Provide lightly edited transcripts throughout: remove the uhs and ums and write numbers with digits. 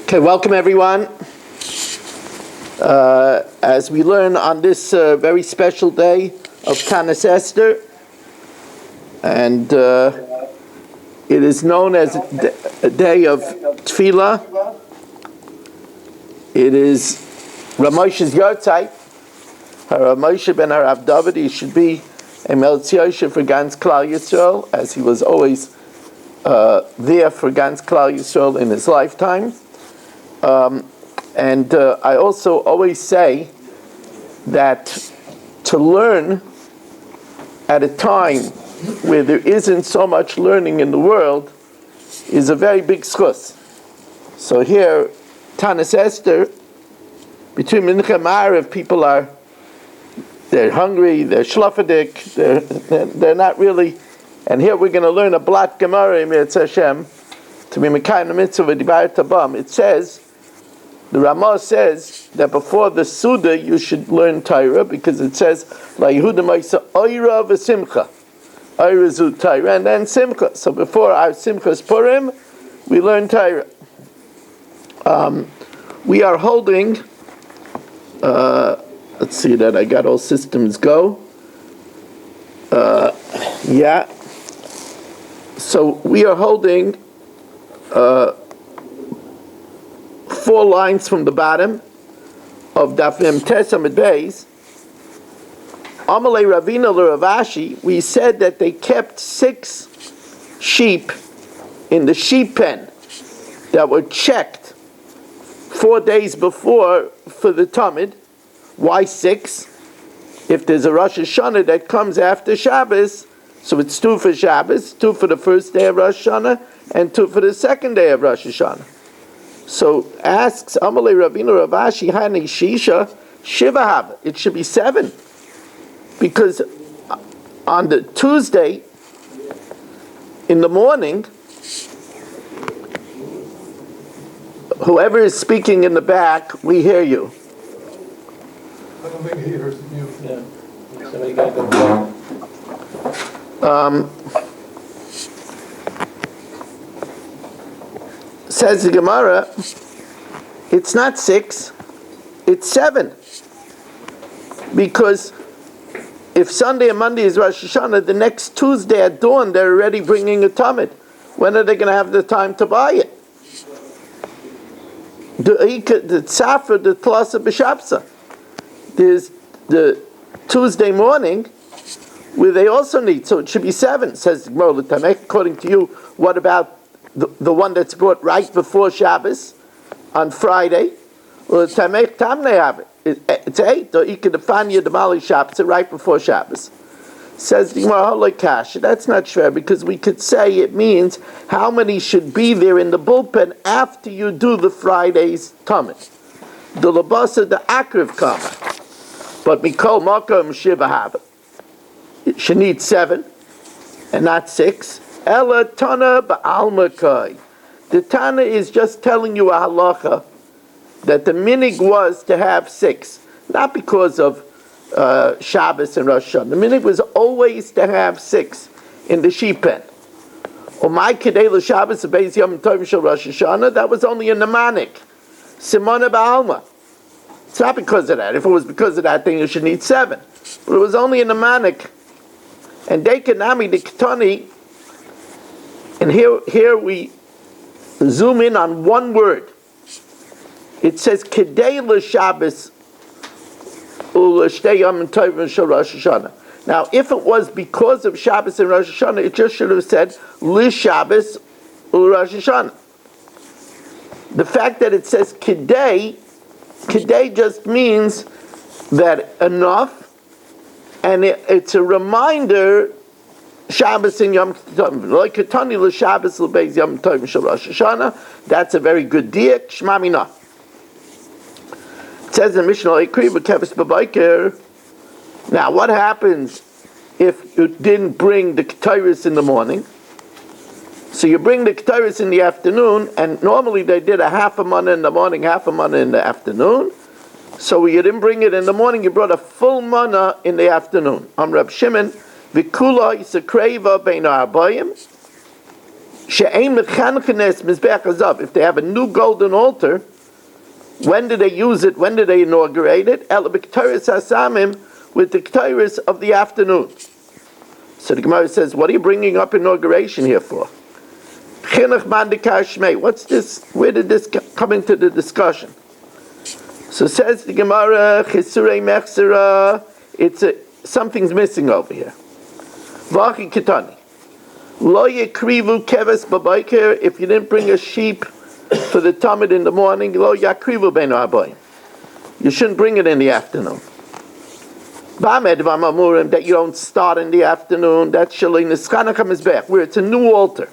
Okay, welcome everyone. As we learn on this very special day of Tanis Esther, and it is known as a day of Tefillah. It is Ramoshe's Yortzeit. Ramoshe ben Harav David, he should be a Meltzi Yoshe for Gans Klal Yisrael, as he was always there for Gans Klal Yisrael in his lifetime. And I also always say that to learn at a time where there isn't so much learning in the world is a very big schus. So here, Tanis Esther, between Mincha and Ma'ariv, people they're hungry, they're shlafadik, they're not really. And here we're going to learn a blat Gemara in Mirz Hashem to be Mekayim the mitzvah v'dibar tabam. It says, the Ramah says that before the Suda you should learn Torah, because it says La Yehuda Ma'isa Oira v'Simcha, Oira zu Torah, and then Simcha. So before our Simchas Purim, we learn Torah. We are holding. Let's see that I got all systems go. Yeah. So we are holding 4 lines from the bottom of Daf Mem Tes Amud Beis. Amalei Ravina l'Ravashi, we said that they kept 6 sheep in the sheep pen that were checked 4 days before for the Tamid. Why 6? If there's a Rosh Hashanah that comes after Shabbos, so it's 2 for Shabbos, 2 for the first day of Rosh Hashanah, and 2 for the second day of Rosh Hashanah. So asks Amalei Ravina Ravashi Hani Shisha Shiva, it should be 7, because on the Tuesday in the morning, whoever is speaking in the back, we hear you. I don't think he hears you. Yeah. Somebody got to go. Says the Gemara, it's not 6, it's 7. Because if Sunday and Monday is Rosh Hashanah, the next Tuesday at dawn, they're already bringing a Tamid. When are they going to have the time to buy it? The Tzafra, the Tlasa B'Shapsa. There's the Tuesday morning where they also need, so it should be 7, says the Gemara. According to you, what about the one that's brought right before Shabbos on Friday? Well, it's 8, or Ikadafanya the Mali Shabbos, right before Shabbos. Says the Gemara, that's not sure, because we could say it means how many should be there in the bullpen after you do the Friday's Tamid. The Labasa, the Akriv Kama. But Mikol Makom Shiva have it should need 7 and not 6. Ela Tana Ba'almakai. The Tana is just telling you a halacha that the minig was to have 6, not because of Shabbos and Rosh Hashanah. The minig was always to have 6 in the sheep pen. Umay Kedei l'Shabbos Beis Yom Tov Shel Rosh Hashanah. That was only a mnemonic. Simona Ba'alma. It's not because of that. If it was because of that, then you should need 7. But it was only a mnemonic. And Dekanami the Ketani. And here we zoom in on one word. It says Kedei l'Shabbos u'l'shtei Yom Tovim shel Rosh Hashanah. Now, if it was because of Shabbos and Rosh Hashanah, it just should have said l'Shabbos u'Rosh Hashanah. The fact that it says Kedei just means that enough, and it's a reminder. Shabbos and Yom Tovim, like Ketani l'Shabbos l'beis Yom Tovim shel Rosh Hashanah. That's a very good diak. Shema mina. It says in Mishnah Ikri b'keves b'bayker. Now, what happens if you didn't bring the Ketairis in the morning? So you bring the Ketairis in the afternoon, and normally they did a half a mana in the morning, half a mana in the afternoon. So you didn't bring it in the morning, you brought a full mana in the afternoon. Reb Shimon. Vikula isakreva bein arbayim. She'ein mechanchenes mizbeach hazav. If they have a new golden altar, when do they use it? When do they inaugurate it? El b'k'toris hasamim, with the k'toris of the afternoon. So the Gemara says, what are you bringing up inauguration here for? Chinuch mandikar shmei. What's this? Where did this come into the discussion? So says the Gemara, chisurei mechsera. Something's missing over here. Vachi kitani. Lo yakrivu keves babayker. If you didn't bring a sheep for the tamid in the morning, lo yakrivu beinu abayim. You shouldn't bring it in the afternoon. Ba'amed v'amamurim, that you don't start in the afternoon. That's shalei nischanach hamizbech, where it's a new altar.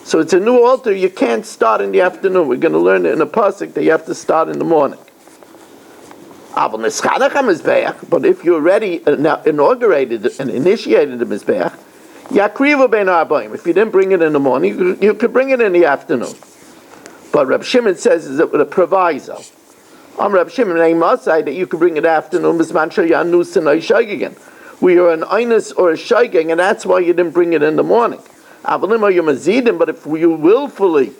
So it's a new altar. You can't start in the afternoon. We're going to learn it in a pasuk that you have to start in the morning. But if you already inaugurated and initiated the mizbeach, yakrivu bein arbaim. If you didn't bring it in the morning, you could bring it in the afternoon. But Reb Shimon says is it with a proviso. Reb Shimon say that you could bring it afternoon. We are an einus or a shayging, and that's why you didn't bring it in the morning. But if you willfully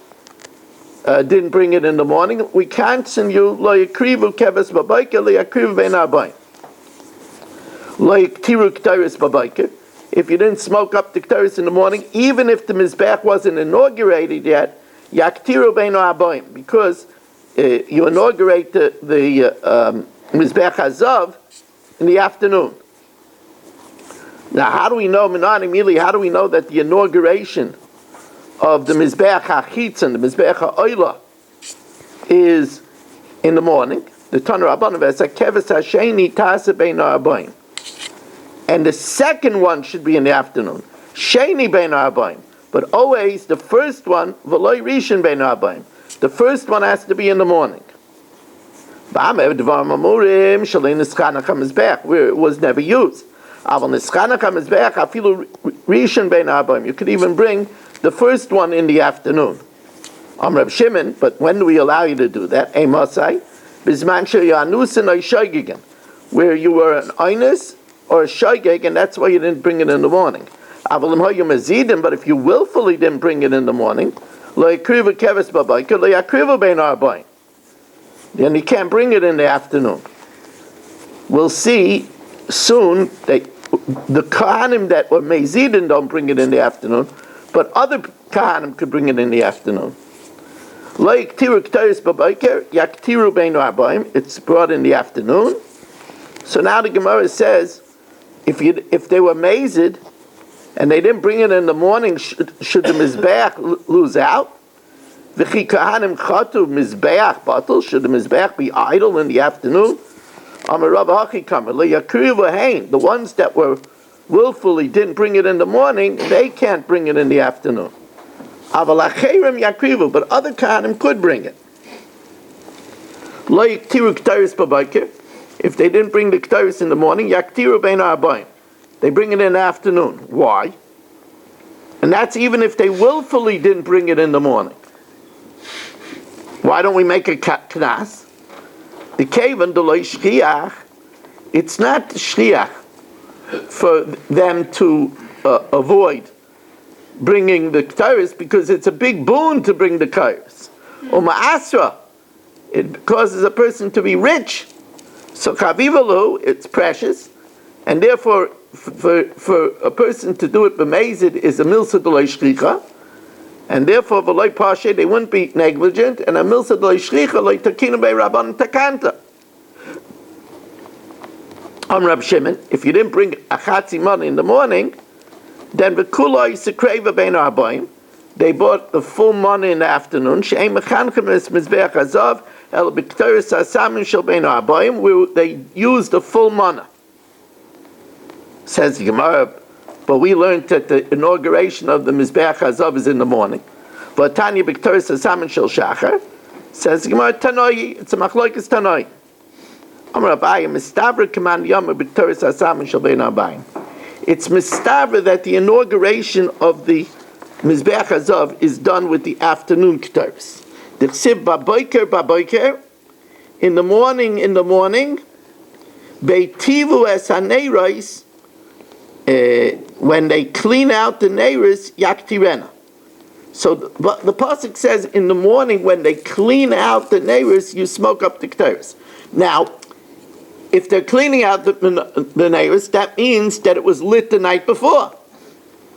didn't bring it in the morning, we cancel you lo yakrivu keves babayker lo yakrivu bein arbaim lo yaktiru k'tayris babayker. If you didn't smoke up the k'tayris in the morning, even if the mizbeach wasn't inaugurated yet, yaktiru bein arbaim, because you inaugurate the mizbeach hazav in the afternoon. Now, how do we know, how do we know that the inauguration of the Mizbeach HaChitzon, the Mizbeach HaOyla, is in the morning? The Tanur Rabbanan says, Keves HaSheni Tase Bein Arbaim. And the second one should be in the afternoon. Sheni Bein Arbaim. But always the first one, V'loi Rishon Bein Arbaim. The first one has to be in the morning. Where it was never used. You could even bring the first one in the afternoon. Reb Shimon, but when do we allow you to do that? Where you were an einus or a shaygeg, and that's why you didn't bring it in the morning. But if you willfully didn't bring it in the morning, then you can't bring it in the afternoon. We'll see soon that the Kohanim that were Mezidin don't bring it in the afternoon, but other Kohanim could bring it in the afternoon. It's brought in the afternoon. So now the Gemara says, if they were Mezid and they didn't bring it in the morning, should the Mizbeach lose out? Should the Mizbeach be idle in the afternoon? The ones that were willfully didn't bring it in the morning, they can't bring it in the afternoon. But other Kohanim could bring it. If they didn't bring the K'taris in the morning, they bring it in the afternoon. Why? And that's even if they willfully didn't bring it in the morning. Why don't we make a knas? The kaven deloy shchiach, it's not shchiach for them to avoid bringing the k'taris, because it's a big boon to bring the k'taris. Ma'asra, it causes a person to be rich. So chavivalu, it's precious, and therefore for a person to do it b'mezid is a milsa deloy shchicha, and therefore v'loy pashe, they wouldn't be negligent, and a milsa deloy shchicha loy takina bei rabban takanta. Reb Shimon, if you didn't bring a chatzi money in the morning, then v'kuloi sekreva bein arbaim, they bought the full money in the afternoon. She'ein mechanchem es mizbeach hazav el b'kteris hasamin shel bein arbaim, where they used the full money. Says the Gemara, but we learned that the inauguration of the mizbeach hazav is in the morning. But Tanya b'kteris hasamin shel shachar, says the Gemara, Tanoi, it's a machlokes Tanoi. It's mistavra that the inauguration of the Mizbeach Hazav is done with the afternoon k'taris. The chsiv baboiker, in the morning, beitivu es haneiros, when they clean out the neiros, yaktirena. So the pasuk says in the morning when they clean out the neiros, you smoke up the ketores. Now, if they're cleaning out the neiros, that means that it was lit the night before,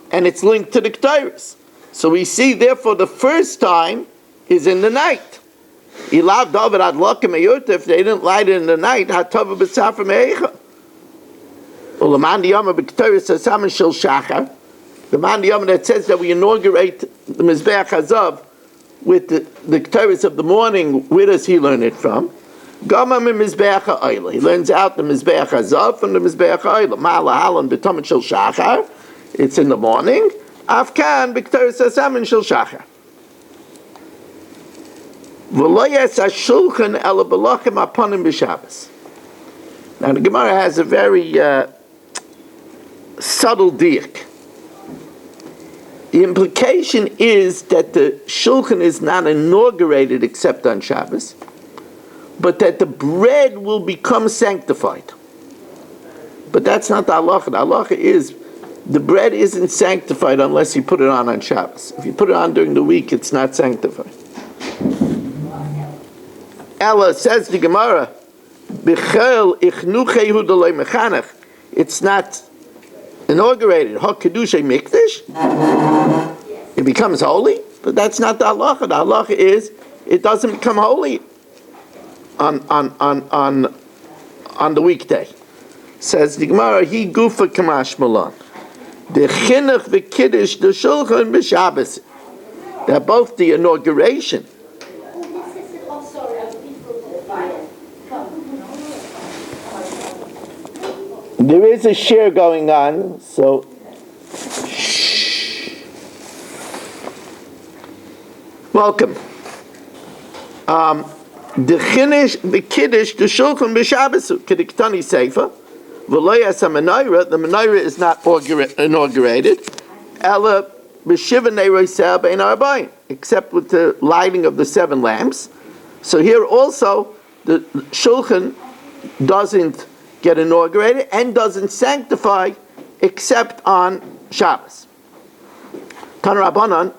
and it's linked to the ketores. So we see, therefore, the first time is in the night. If they didn't light it in the night, the man that says that we inaugurate the Mizbeach Hazav with the Ketores of the morning, where does he learn it from? Gama min Mizbeach HaOyla. He learns out the Mizbeach Hazav from the Mizbeach HaOyla. Ma'ala halan b'tomit shel shachar. It's in the morning. Afkan b'Ketores Hasamin shel shachar. V'lo yes hashulchan ela b'lochem aponim b'Shabbos. Now the Gemara has a very subtle diak. The implication is that the shulchan is not inaugurated except on Shabbos, but that the bread will become sanctified. But that's not the halacha. The halacha is the bread isn't sanctified unless you put it on Shabbos. If you put it on during the week, it's not sanctified. Ella says the Gemara, "B'chel ichnuchehu d'loi mechanech." It's not inaugurated. Hakadushay mikdash. It becomes holy, but that's not the halacha. The halacha is it doesn't become holy on the weekday. Says the Gemara, he gufa kamash malan. The chinuch v'kiddush the shulchan b'Shabbos. They're both the inauguration. There is a share going on, so shh. Welcome. The chinish, the kiddush, the shulchan b'Shabbos, kediktani seifa, v'loyas ha-menorah. The menorah is not inaugurated. Ela b'shiva neiroseh bein arbaim, except with the lighting of the 7 lamps. So here also the shulchan doesn't get inaugurated and doesn't sanctify except on Shabbos. Tan Rabbanan.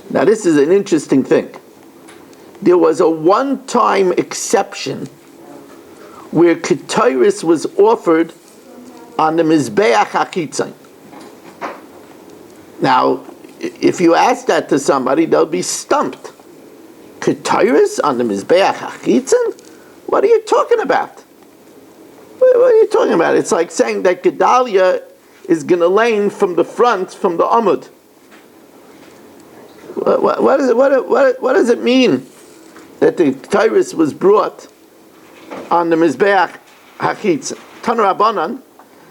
Now this is an interesting thing. There was a one-time exception where Ketores was offered on the Mizbeach HaChitzon. Now, if you ask that to somebody, they'll be stumped. Ketores on the Mizbeach HaChitzon? What are you talking about? What are you talking about? It's like saying that Gedalia is going to lane from the front, from the Amud. What does it mean that the Ketores was brought on the Mizbeach HaChitzon? Tan Rabbanan,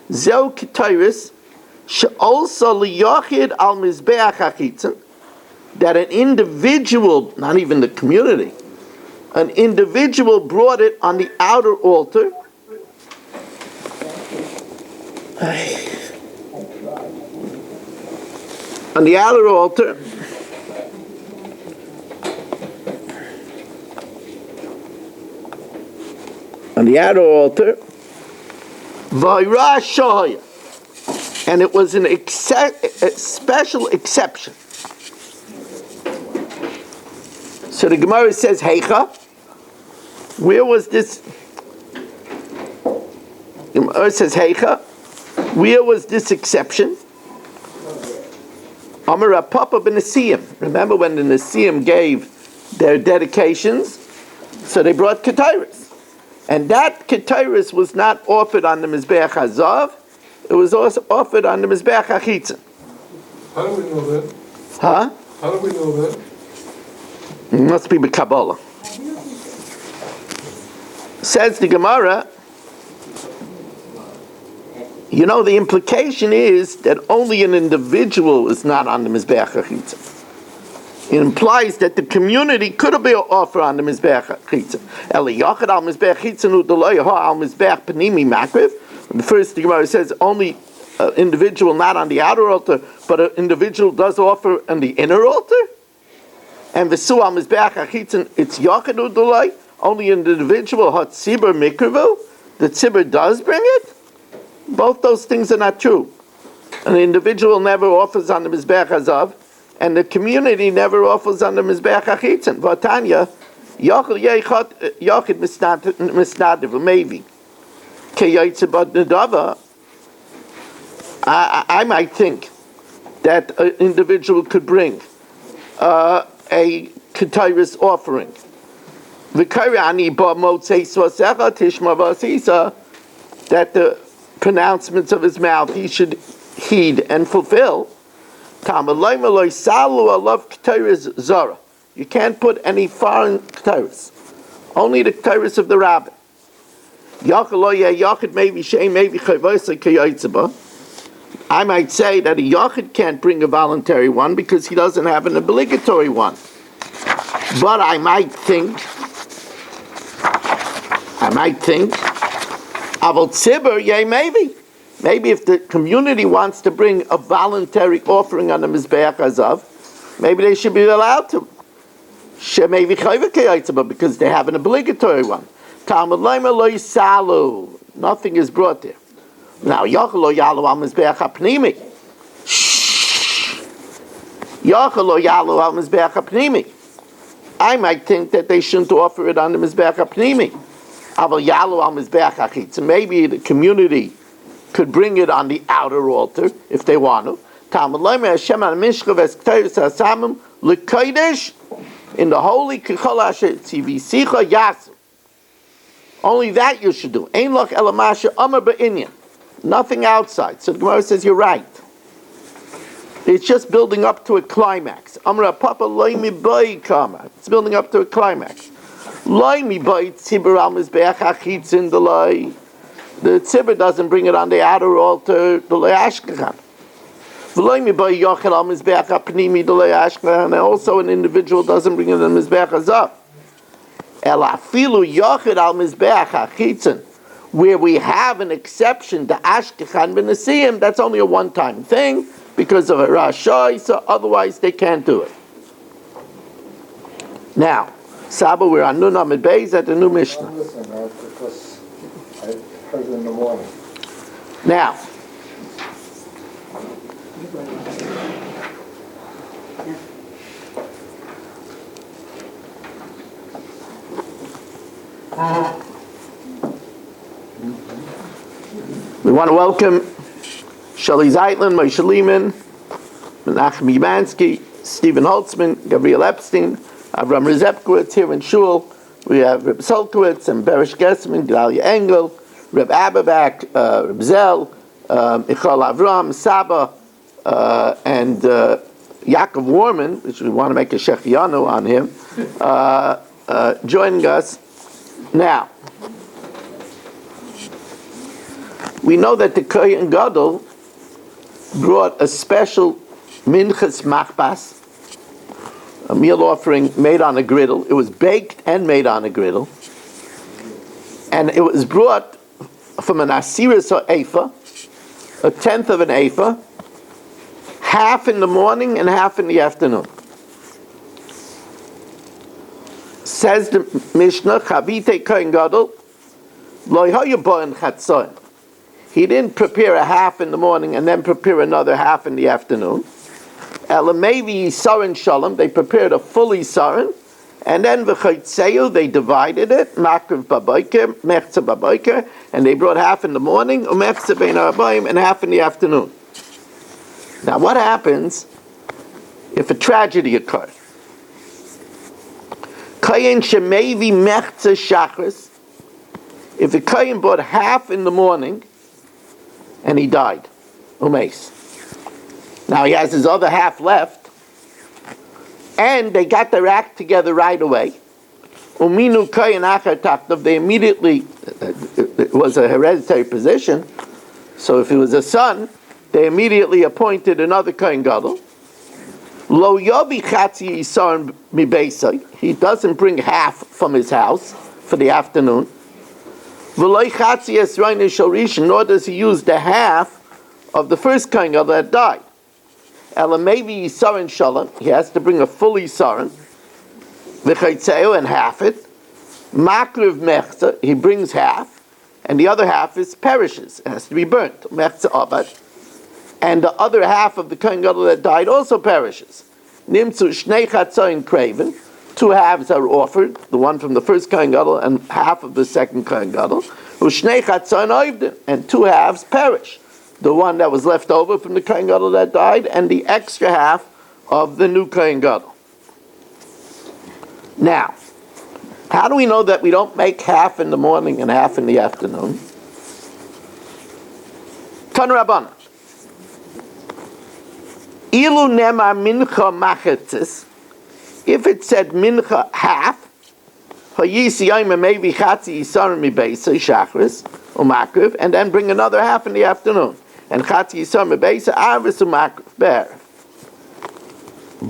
Zeu Ketores she'olsa liyachid al Mizbeach HaChitzon, that an individual, not even the community, an individual brought it on the outer altar. On the outer altar, Vaira Shahaya, and it was a special exception. So the Gemara says, Heicha, where was this? The Gemara says, Heicha, where was this exception? Amar Papa ben Nesiim. Remember when the Nesiim gave their dedications? So they brought Ketores. And that Ketores was not offered on the Mizbeach Hazav. It was also offered on the Mizbeach HaChitzon. How do we know that? Huh? How do we know that? It must be Kabbalah. Says the Gemara, you know, the implication is that only an individual is not on the Mizbeach HaChitzon. It implies that the community could have been offered on the Mizbeach HaChitzon. Eli yachad al Mizbeach HaChitzon u'doloi ha al Mizbeach Panimi Makriv. The first the Gemara says only an individual not on the outer altar, but an individual does offer on the inner altar. And v'su al Mizbeach HaChitzon, it's yachad u'doloi, only an individual ha tzibur mikrivu, the tzibur does bring it. Both those things are not true. An individual never offers on the Mizbeach Hazav, and the community never offers on the Mizbeach HaChitzon. V'atanya, Yochel Yochid Misnadiv, maybe. Keyaitze Nedava, I might think that an individual could bring a Ketairis offering. That the pronouncements of his mouth he should heed and fulfill. You can't put any foreign Ketairis, only the Ketairis of the Rabbin. I might say that a Yachid can't bring a voluntary one because he doesn't have an obligatory one. But I might think, Aval Tzibur, yea, maybe if the community wants to bring a voluntary offering on the Mizbeach Hazav, maybe they should be allowed to. Because they have an obligatory one. Nothing is brought there. Now, Yachalo Yalu al Mizbeach HaPnimi. Yachalo Yalu al Mizbeach HaPnimi. I might think that they shouldn't offer it on the Mizbeach HaPnimi. Aval Yalu al Mizbeach HaChitzon. Maybe the community could bring it on the outer altar if they want to. In the holy Kechol Asher Tzivisicha Yasu. Only that you should do. Ein loch elamasha amar ba'inyan. Nothing outside. So the Gemara says you're right. It's just building up to a climax. Amra papa loimi bai kama. It's building up to a climax. Loimi bai tzibur al mizbeach hachitzin delay. The tzibur doesn't bring it on the outer altar. Delay ashkechan. Loimi bai yochel al mizbeach hapnimi delay ashkechan. And also an individual doesn't bring it on the mizbeach hazav. El afilu yochel al mizbeach hachitzin. Where we have an exception to Ashkechan B'Nesiyim, that's only a one-time thing because of a Rashai, so otherwise they can't do it. Now, Saba, we're on Nun Amid Beis at the new Mishnah. Listen, because I heard it in the morning. Now, we want to welcome Shali Zeitlin, Moshe Lehman, Menachem Yibansky, Stephen Holtzman, Gabriel Epstein, Avram Rezepkowitz here in Shul. We have Reb Solkowitz and Berish Gessman, Gedalia Engel, Reb Ababak, Reb Zell, Ichal Avram, Saba, and Yaakov Warman, which we want to make a Shechianu on him, joining us now. We know that the Kohen Gadol brought a special minchas machbas, a meal offering made on a griddle. It was baked and made on a griddle. And it was brought from an asiris or ephah, a tenth of an ephah, half in the morning and half in the afternoon. Says the Mishnah, Chavite Kohen Gadol, lo hayu bo'en chatzoin. He didn't prepare a half in the morning and then prepare another half in the afternoon. Elamevi Sarin Shalom, they prepared a fully Sarin, and then V'chaytseyu, they divided it, Makriv Babayker, Mechza Babayker, and they brought half in the morning, Umechza Bein Arabayim, and half in the afternoon. Now what happens if a tragedy occurs? Kayin Shemevi Mechza Shachris, if the Kayin brought half in the morning, and he died. Umeis. Now he has his other half left, and they got their act together right away. Uminu Kayin Achar Taktav, they immediately, it was a hereditary position, so if it was a son, they immediately appointed another Kayin Gadol. Lo Yobi Chatzi Yisar Mi Beisai, he doesn't bring half from his house for the afternoon. Nor does he use the half of the first Kohen Gadol that died. Maybe Sarin Shalom, he has to bring a fully Sarin, and half it. Makriv Mechza, he brings half, and the other half perishes, it has to be burnt. Mechza Abad. And the other half of the Kohen Gadol that died also perishes. Nimtzu Shnei Chatzoin Kraven. 2 halves are offered, the one from the first Kohen Gadol and half of the second Kohen Gadol. Ushnei Chatzoin Oivdin, and 2 halves perish. The one that was left over from the Kohen Gadol that died, and the extra half of the new Kohen Gadol. Now, how do we know that we don't make half in the morning and half in the afternoon? Tan Rabbanan. Ilu nemar mincha machetzis. If it said mincha half, maybe chatzi yisar mibeisa shachris umakriv, and then bring another half in the afternoon, and chatzi yisar mibeisa arvis umakriv be'erev.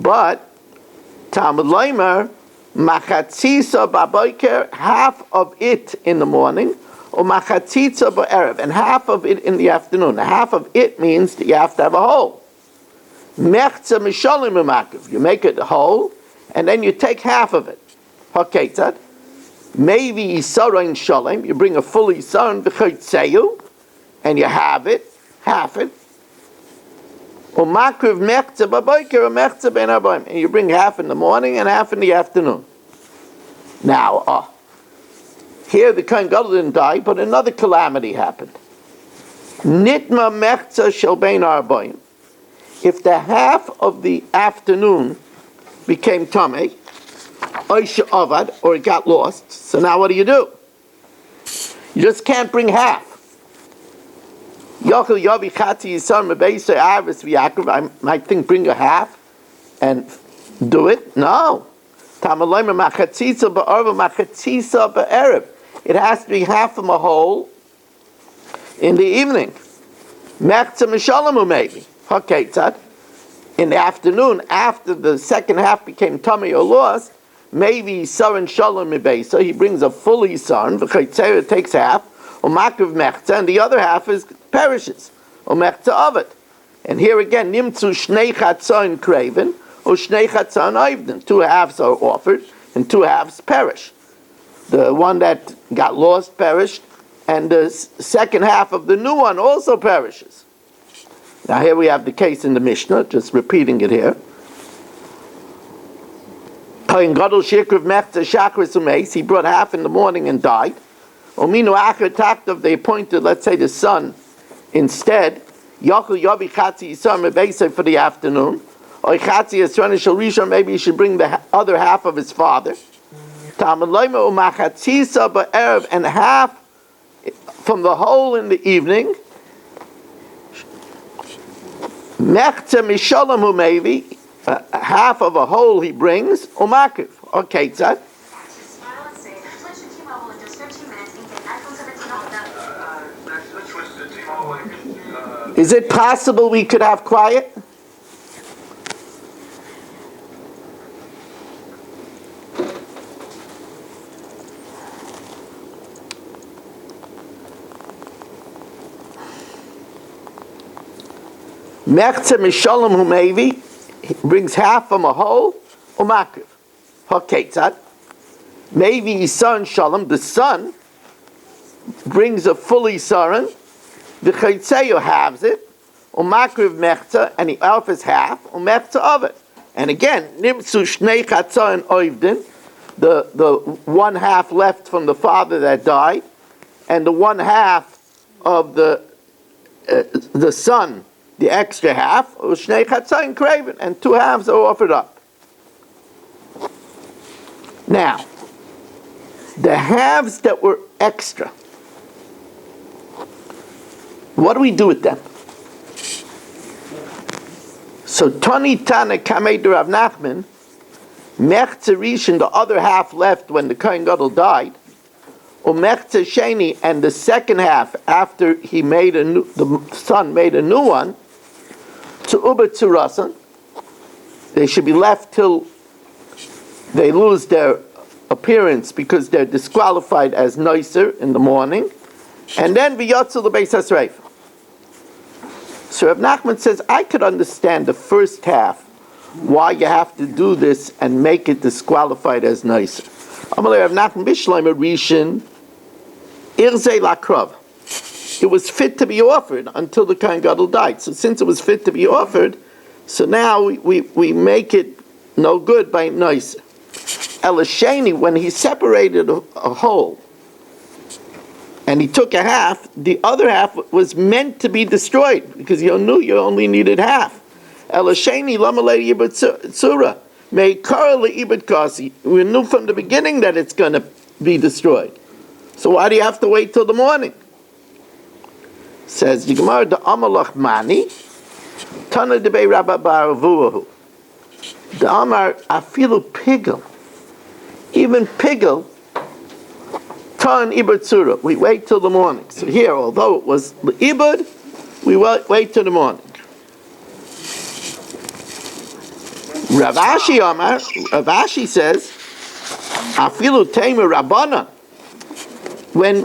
But Talmud Leimer machatzisa baboiker, half of it in the morning, or machatzisa be'erev, and half of it in the afternoon. Half of it means that you have to have a whole. Mechza mishalim umakriv, you make it whole, and then you take half of it. Haketzad. Maybe Yisarain Shalem, you bring a full Yisaran v'chaytzeyu, and you have it, half it. Or makriv mechza b'boiker or mechza ben arbaim, and you bring half in the morning and half in the afternoon. Now, here the Kohen Gadol didn't die, but another calamity happened. Nitma mechza shel ben arbaim. If the half of the afternoon became tamei, oisha avad, or it got lost, so now what do? You just can't bring half. Yochel yavi chati yisar mebeisa avis v'yakov. I might think bring a half and do it. No. Tamalayma machatzisa ba'arva machatzisa ba'erev. It has to be half from a whole in the evening. Mechza mishalamu maybe. Haketzad. In the afternoon, after the second half became tummy or lost, maybe Yisar Shalom Mibeisa, he brings a full Yisar, v'chaytzera takes half, or Makriv Mechza, and the other half perishes, or Mechza of it. And here again, Nimtzu Shnei Chatzoin Kraven, or Shnei Chatzoin Oivdin. 2 halves are offered, and 2 halves perish. The one that got lost perished, and the second half of the new one also perishes. Now here we have the case in the Mishnah, just repeating it here. Kohen Gadol Shikriv Mechza Shachris Umeis, he brought half in the morning and died. Ominu Acher Taktav, they appointed, let's say, the son instead. Yochel Yavi Chatzi Yisar Mebeisa for the afternoon. Or Chatzi Yisran Shel Rishon, maybe he should bring the other half of his father. Talmud Loima Umachatzisa Ba'erev, and half from the whole in the evening. Mechza Mishalam Umevi, half of a whole he brings, Umakiv. Okay, Tzad. Is it possible we could have quiet? Mechza Mishalam Humevi, he brings half from a whole, Umakiv. Haketzad. Maybe Yisaran Shalom, the son, brings a full Yisaran, the Chaytzeyu halves it, Umakriv Mechza, and he offers half, Umechza of it. And again, Nimtzu Shnei Chatzoin Oivdin, the 1 half left from the father that died, and the 1 half of the son, the extra half, Shnei Chatzoin Kraven, and 2 halves are offered up. Now, the halves that were extra, what do we do with them? So Tani Tana Kamei de Rav Nachman, Mechza Rishon, the other half left when the Kohen Gadol died, or Mechza Sheni, and the second half after he made the son made a new one, to Uber Tzurasan, they should be left till they lose their appearance because they're disqualified as noiser in the morning, and then V'yotzel the Beis HaSreif. So Rav Nachman says, I could understand the first half, why you have to do this and make it disqualified as noiser. Amalei Rav Nachman Bishleim Rishon Irzei Lakrav. It was fit to be offered until the Kohen Gadol died. So since it was fit to be offered, so now we make it no good by noise. Elasheni, when he separated a whole, and he took a half, the other half was meant to be destroyed, because you knew you only needed half. Elasheni lamalei yibatsura. May karli ibadkasi. We knew from the beginning that it's going to be destroyed. So why do you have to wait till the morning? Says the Gemara, the amalach mani, tana debei rabba baravuahu. The amar afilu pigel, even pigel, tan ibatsura. We wait till the morning. So here, although it was ibad, we wait till the morning. Rav Ashi says, afilu teima rabbana. When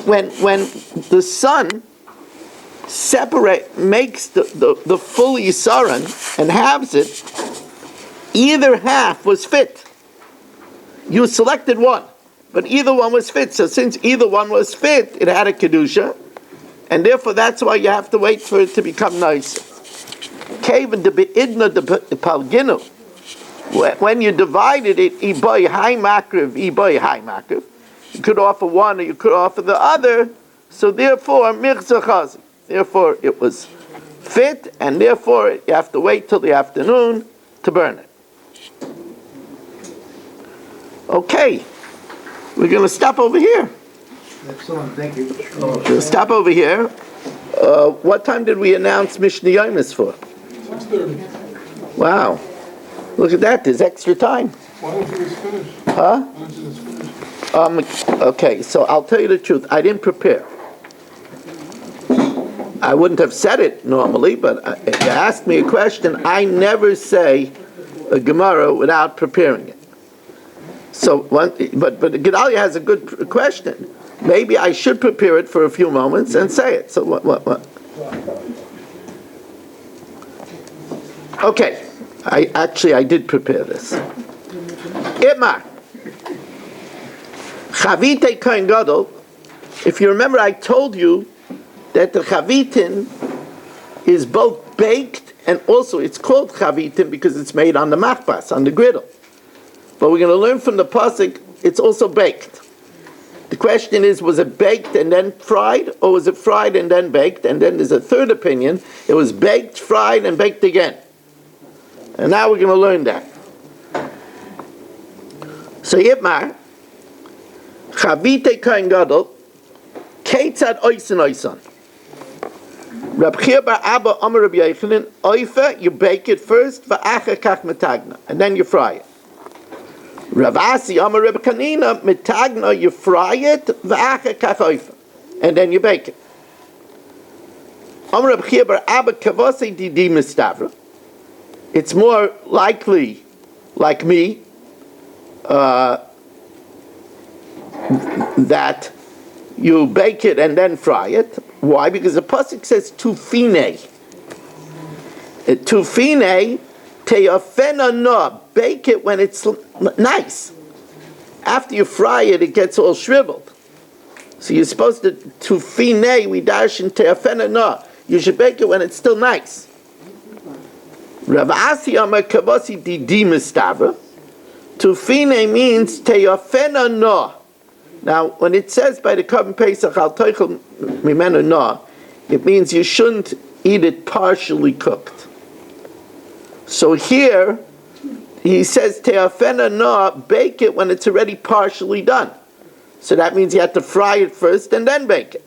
the sun makes the full yisaron and halves it, either half was fit. You selected one, but either one was fit. So since either one was fit, it had a kedusha, and therefore that's why you have to wait for it to become nicer. Kaven de beidna de palginu. When you divided it, iboy high makriv, you could offer one or you could offer the other. So therefore, mirzachazi. Therefore, it was fit, and therefore you have to wait till the afternoon to burn it. Okay, we're going to stop over here. Excellent, thank you. We'll stop over here. What time did we announce Mishnah Yomis for? 6:30. Wow. Look at that, there's extra time. Why don't you just finish? Huh? Why don't you just finish? Okay, so I'll tell you the truth. I didn't prepare. I wouldn't have said it normally, but if you asked me a question, I never say a Gemara without preparing it. So, but Gedalia has a good question. Maybe I should prepare it for a few moments and say it. So what? Okay, I did prepare this. Itmar. Chavite Kohen Gadol. If you remember, I told you that the chavitin is both baked and also it's called chavitin because it's made on the machbas, on the griddle. But we're going to learn from the pasuk it's also baked. The question is, was it baked and then fried, or was it fried and then baked? And then there's a third opinion: it was baked, fried, and baked again. And now we're going to learn that. So Yitmar, Chavite Kohen Gadol, Keitzad Oisan Oisan. Rab Chia bar Abba Amar Rabbi Yochanan, Oifa, you bake it first, va'acha kach metagna, and then you fry it. Rav Asi Amar Rabbi Kanina, metagna, you fry it, va'acha kach oifa, and then you bake it. Amar Rab Chia bar Abba Kavose Didi Mistavra. It's more likely, like me, that you bake it and then fry it. Why? Because the pasuk says tufine. Tufine te'afena no. Bake it when it's nice. After you fry it, it gets all shriveled. So you're supposed to tufine. We dash in te'afena no. You should bake it when it's still nice. Rav Asi Amar Kavasi Didi Mistavra. Tufine means te'afena no. Now, when it says by the Korban Pesach, al toichel mimenu no, it means you shouldn't eat it partially cooked. So here, he says te'afena no, bake it when it's already partially done. So that means you have to fry it first and then bake it.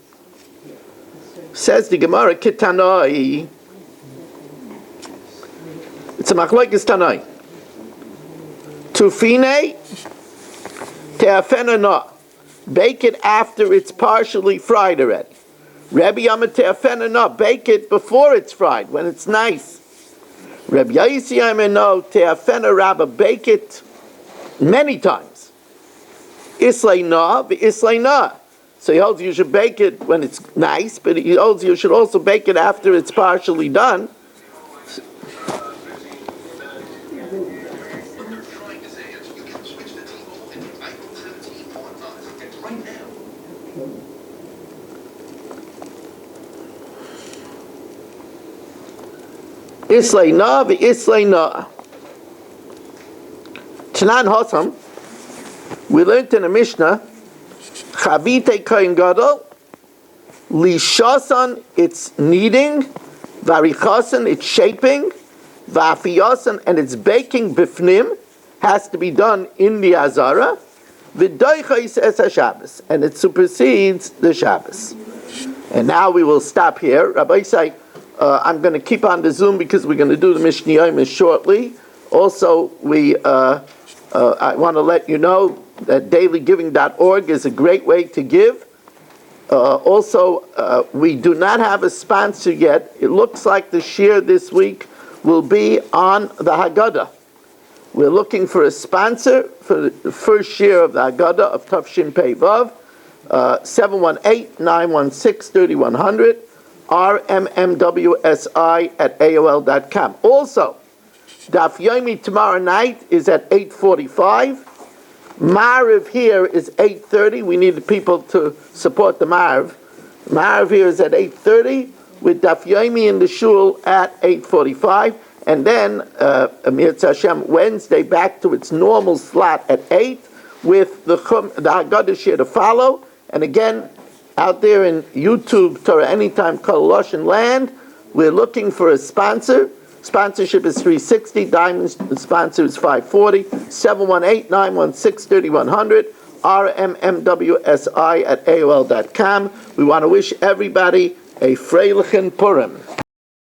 Says the Gemara, kitanoi. It's a machlokes tanoi. Tufine te'afena no. Bake it after it's partially fried already. Rabbi Yama te'afena no. Bake it before it's fried, when it's nice. Rabbi Yaisi no te'afena rabba. Bake it many times. Islay no, v'islay no. So he holds you should bake it when it's nice, but he holds you should also bake it after it's partially done. Islay na v'islay na. Tanan Hosam, we learned in a Mishnah, Chavite Kohen Gadol, Lishasan, it's kneading, Varichasan, it's shaping, Vafiyasan, and it's baking bifnim, has to be done in the Azara, V'doichais es HaShabbos, and it supersedes the Shabbos. And now we will stop here. Rabbi say, I'm going to keep on the Zoom because we're going to do the Mishnah Yomis shortly. Also, I want to let you know that dailygiving.org is a great way to give. We do not have a sponsor yet. It looks like the shir this week will be on the Haggadah. We're looking for a sponsor for the first shir of the Haggadah of Tafshin Pei Vav, 718-916-3100, rmmwsi@aol.com. Also, Daf Yomi tomorrow night is at 8:45. Ma'ariv here is 8:30. We need the people to support the Ma'ariv. Ma'ariv here is at 8:30 with Daf Yomi in the shul at 8:45. And then, Amir Hashem, Wednesday back to its normal slot at 8 with the Haggadah shir to follow. And again, out there in YouTube, Torah Anytime, Kol Loshen Land, we're looking for a sponsor. Sponsorship is $360. Diamond sponsor is $540. 718-916-3100. rmmwsi@aol.com. We want to wish everybody a Freilichen Purim.